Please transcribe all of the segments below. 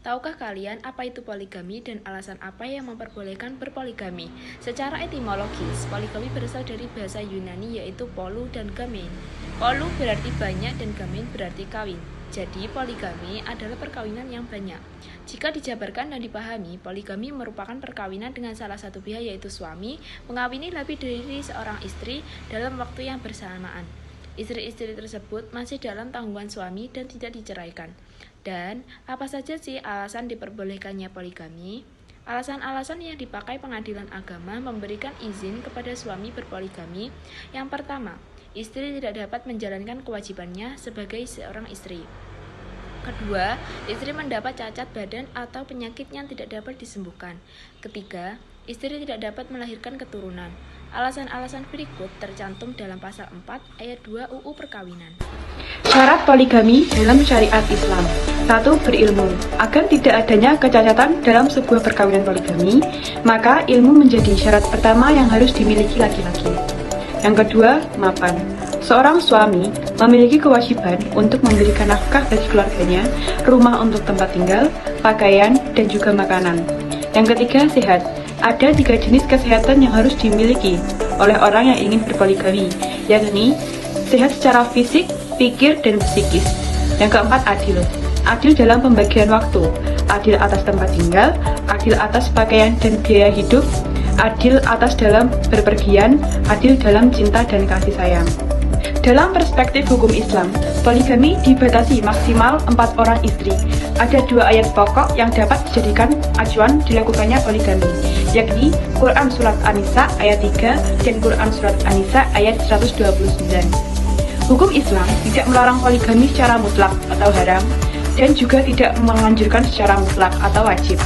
Tahukah kalian apa itu poligami dan alasan apa yang memperbolehkan berpoligami? Secara etimologis, poligami berasal dari bahasa Yunani yaitu polu dan gamein. Polu berarti banyak dan gamein berarti kawin. Jadi, poligami adalah perkawinan yang banyak. Jika dijabarkan dan dipahami, poligami merupakan perkawinan dengan salah satu pihak yaitu suami mengawini lebih dari seorang istri dalam waktu yang bersamaan. Istri-istri tersebut masih dalam tanggungan suami dan tidak diceraikan. Dan apa saja sih alasan diperbolehkannya poligami? Alasan-alasan yang dipakai pengadilan agama memberikan izin kepada suami berpoligami. Yang pertama, istri tidak dapat menjalankan kewajibannya sebagai seorang istri. Kedua, istri mendapat cacat badan atau penyakit yang tidak dapat disembuhkan. Ketiga, istri tidak dapat melahirkan keturunan. Alasan-alasan berikut tercantum dalam pasal 4 ayat 2 UU Perkawinan. Syarat poligami dalam syariat Islam. 1. Berilmu. Agar tidak adanya kecacatan dalam sebuah perkawinan poligami, maka ilmu menjadi syarat pertama yang harus dimiliki laki-laki. Yang kedua, mapan. Seorang suami memiliki kewajiban untuk memberikan nafkah bagi keluarganya, rumah untuk tempat tinggal, pakaian, dan juga makanan. Yang ketiga, sehat. Ada 3 jenis kesehatan yang harus dimiliki oleh orang yang ingin berpoligami, yakni sehat secara fisik, pikir, dan psikis. Yang keempat, adil. Adil dalam pembagian waktu, adil atas tempat tinggal, adil atas pakaian dan biaya hidup, adil atas dalam berpergian, adil dalam cinta dan kasih sayang. Dalam perspektif hukum Islam, poligami dibatasi maksimal 4 orang istri. Ada 2 ayat pokok yang dapat dijadikan acuan dilakukannya poligami, yakni Quran Surat An-Nisa ayat 3 dan Quran Surat An-Nisa ayat 129. Hukum Islam tidak melarang poligami secara mutlak atau haram, dan juga tidak menganjurkan secara mutlak atau wajib.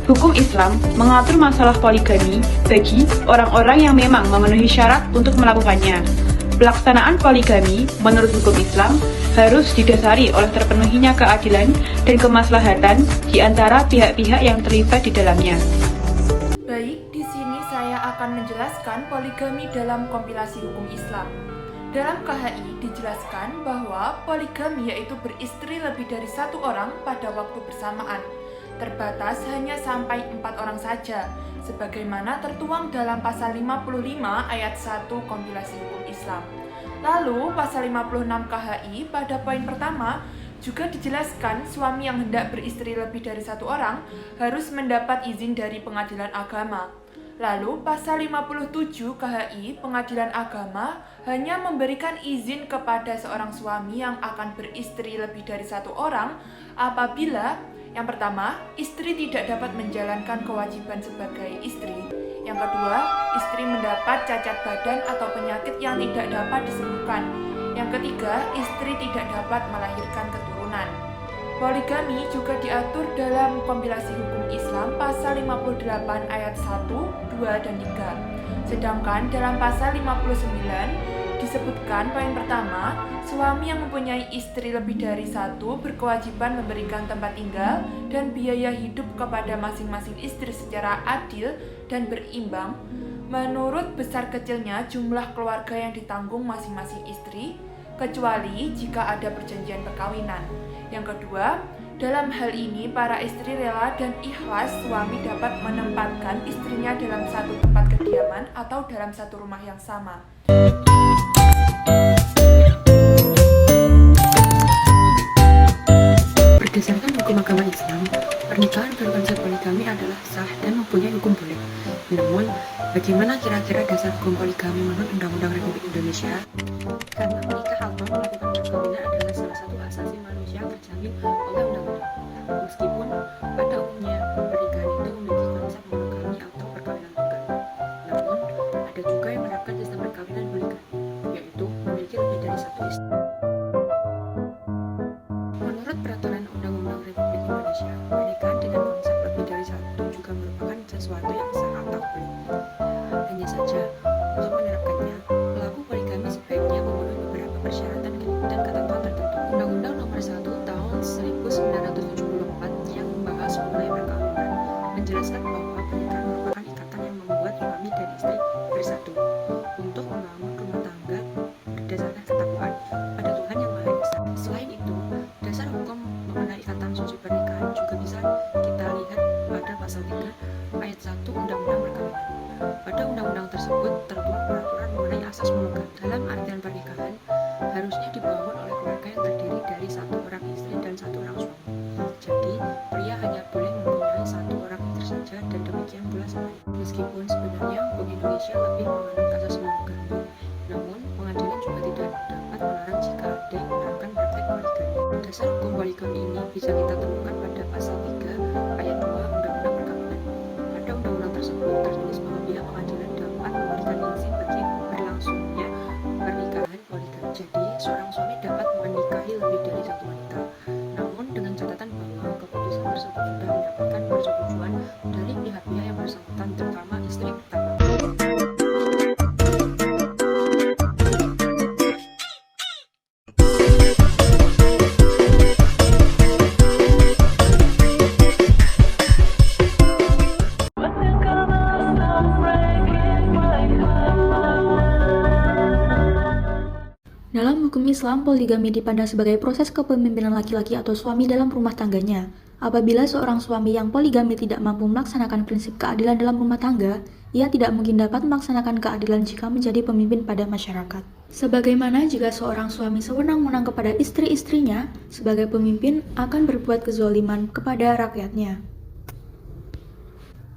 Hukum Islam mengatur masalah poligami bagi orang-orang yang memang memenuhi syarat untuk melakukannya. Pelaksanaan poligami menurut hukum Islam harus didasari oleh terpenuhinya keadilan dan kemaslahatan di antara pihak-pihak yang terlibat di dalamnya. Baik, di sini saya akan menjelaskan poligami dalam kompilasi hukum Islam. Dalam KHI dijelaskan bahwa poligami yaitu beristri lebih dari 1 orang pada waktu bersamaan. Terbatas hanya sampai 4 orang saja, sebagaimana tertuang dalam pasal 55 ayat 1 kompilasi hukum Islam. Lalu pasal 56 KHI pada poin pertama juga dijelaskan suami yang hendak beristri lebih dari 1 orang harus mendapat izin dari pengadilan agama. Lalu pasal 57 KHI pengadilan agama hanya memberikan izin kepada seorang suami yang akan beristri lebih dari 1 orang apabila yang pertama, istri tidak dapat menjalankan kewajiban sebagai istri. Yang kedua, istri mendapat cacat badan atau penyakit yang tidak dapat disembuhkan. Yang ketiga, istri tidak dapat melahirkan keturunan. Poligami juga diatur dalam kompilasi hukum Islam pasal 58 ayat 1, 2, dan 3. Sedangkan dalam pasal 59 disebutkan poin pertama, suami yang mempunyai istri lebih dari 1 berkewajiban memberikan tempat tinggal dan biaya hidup kepada masing-masing istri secara adil dan berimbang menurut besar kecilnya jumlah keluarga yang ditanggung masing-masing istri, kecuali jika ada perjanjian perkawinan. Yang kedua, dalam hal ini para istri rela dan ikhlas suami dapat menempatkan istrinya dalam satu tempat kediaman atau dalam satu rumah yang sama. Berdasarkan hukum agama Islam, pernikahan berkonsep poligami adalah sah dan mempunyai hukum boleh. Namun, bagaimana kira-kira dasar hukum poligami menurut Undang-Undang Republik Indonesia? Karena menikah atau melakukan perkawinan adalah salah satu hak asasi manusia yang terjamin oleh undang-undang. Meskipun pada umumnya pernikahan itu memiliki konsep monogami atau perkawinan tunggal. Namun, ada juga yang menerapkan sistem perkawinan poligami, yaitu memiliki lebih dari 1 istri. Menurut peraturan Undang-Undang Republik Indonesia, pernikahan dengan konsep lebih dari 1 juga merupakan sesuatu yang sah atau boleh. Hanya saja, untuk menerapkannya, pelaku poligami sebaiknya memenuhi beberapa persyaratan dan ketentuan tertentu. Undang-Undang Nomor 1 Tahun 1974 yang membahas pernikahan juga bisa kita lihat pada pasal 3 ayat 1 Undang-Undang Perkawinan. Pada undang-undang tersebut tertuang peraturan mengenai asas monogam. Dalam artian pernikahan harusnya dibangun oleh keluarga yang terdiri dari satu orang istri dan satu orang suami. Jadi, pria hanya boleh mempunyai satu orang istri saja dan demikian pula sebaliknya. Meskipun sebenarnya hukum Indonesia lebih menganut asas monogami, namun pengadilan juga tidak dapat melarang jika ada yang menerapkan praktek poligami. Dasar hukum poligami ini bisa kita temukan pada pasal 3 ayat 2 Undang-Undang Perkawinan. Pada undang-undang tersebut tertulis bahwa pihak pengadilan dapat memberikan izin bagi berlangsungnya pernikahan poligami. Jadi, seorang suami dapat menikahi lebih dari satu wanita. Namun dengan catatan bahwa keputusan tersebut sudah mendapatkan persetujuan dari pihak-pihak yang bersangkutan, terutama istri pertama. Dalam hukum Islam, poligami dipandang sebagai proses kepemimpinan laki-laki atau suami dalam rumah tangganya. Apabila seorang suami yang poligami tidak mampu melaksanakan prinsip keadilan dalam rumah tangga, ia tidak mungkin dapat melaksanakan keadilan jika menjadi pemimpin pada masyarakat. Sebagaimana jika seorang suami sewenang-wenang kepada istri-istrinya, sebagai pemimpin akan berbuat kezaliman kepada rakyatnya.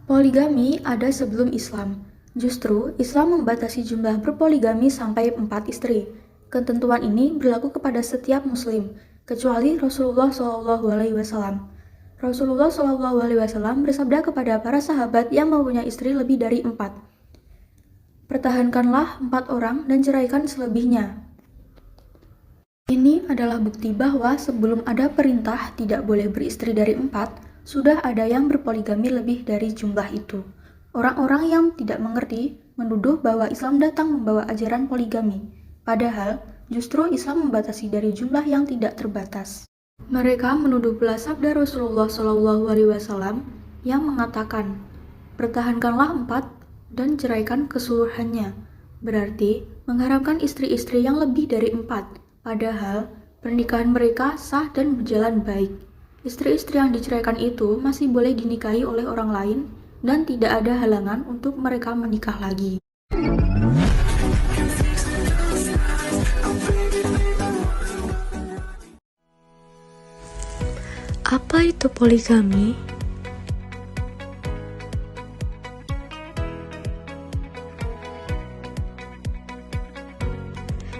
Poligami ada sebelum Islam. Justru, Islam membatasi jumlah berpoligami sampai 4 istri. Ketentuan ini berlaku kepada setiap muslim, kecuali Rasulullah SAW. Rasulullah SAW bersabda kepada para sahabat yang mempunyai istri lebih dari 4. Pertahankanlah 4 orang dan ceraikan selebihnya. Ini adalah bukti bahwa sebelum ada perintah tidak boleh beristri dari 4, sudah ada yang berpoligami lebih dari jumlah itu. Orang-orang yang tidak mengerti menuduh bahwa Islam datang membawa ajaran poligami. Padahal, justru Islam membatasi dari jumlah yang tidak terbatas. Mereka menuduh pula sabda Rasulullah SAW yang mengatakan, pertahankanlah 4 dan ceraikan keseluruhannya. Berarti, mengharapkan istri-istri yang lebih dari 4. Padahal, pernikahan mereka sah dan berjalan baik. Istri-istri yang diceraikan itu masih boleh dinikahi oleh orang lain dan tidak ada halangan untuk mereka menikah lagi. Apa itu poligami?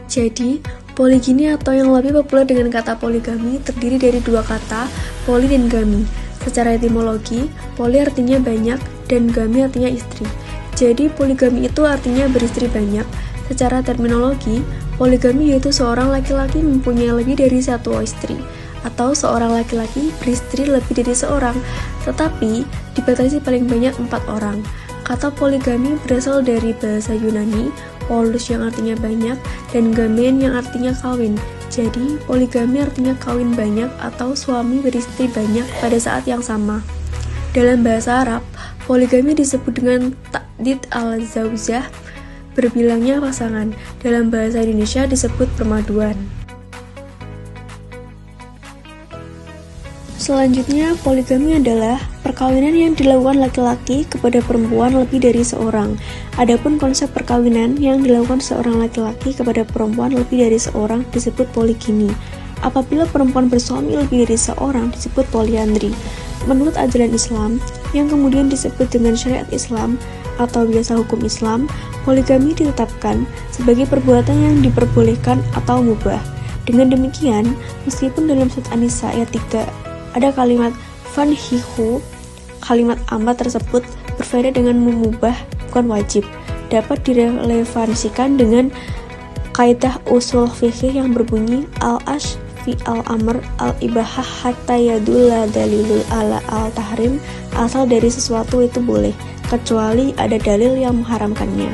Jadi, poligini atau yang lebih populer dengan kata poligami terdiri dari dua kata, poli dan gami. Secara etimologi, poli artinya banyak dan gami artinya istri. Jadi, poligami itu artinya beristri banyak. Secara terminologi, poligami yaitu seorang laki-laki mempunyai lebih dari satu istri, atau seorang laki-laki beristri lebih dari seorang, tetapi dibatasi paling banyak 4 orang. Kata poligami berasal dari bahasa Yunani, polus yang artinya banyak, dan gamen yang artinya kawin. Jadi, poligami artinya kawin banyak atau suami beristri banyak pada saat yang sama. Dalam bahasa Arab, poligami disebut dengan ta'did al-zawjah, berbilangnya pasangan. Dalam bahasa Indonesia disebut permaduan. Selanjutnya, poligami adalah perkawinan yang dilakukan laki-laki kepada perempuan lebih dari seorang. Adapun konsep perkawinan yang dilakukan seorang laki-laki kepada perempuan lebih dari seorang disebut poligami. Apabila perempuan bersuami lebih dari seorang disebut poliandri. Menurut ajaran Islam, yang kemudian disebut dengan syariat Islam atau biasa hukum Islam, poligami ditetapkan sebagai perbuatan yang diperbolehkan atau mubah. Dengan demikian, meskipun dalam surat An-Nisa ayat 3 ada kalimat fanhihu, kalimat amar tersebut berbeda dengan memubah, bukan wajib. Dapat direlevansikan dengan kaidah usul fikih yang berbunyi al-ash fi al-amr al-ibahah hatta yadulla dalilul ala al-tahrim, asal dari sesuatu itu boleh, kecuali ada dalil yang mengharamkannya.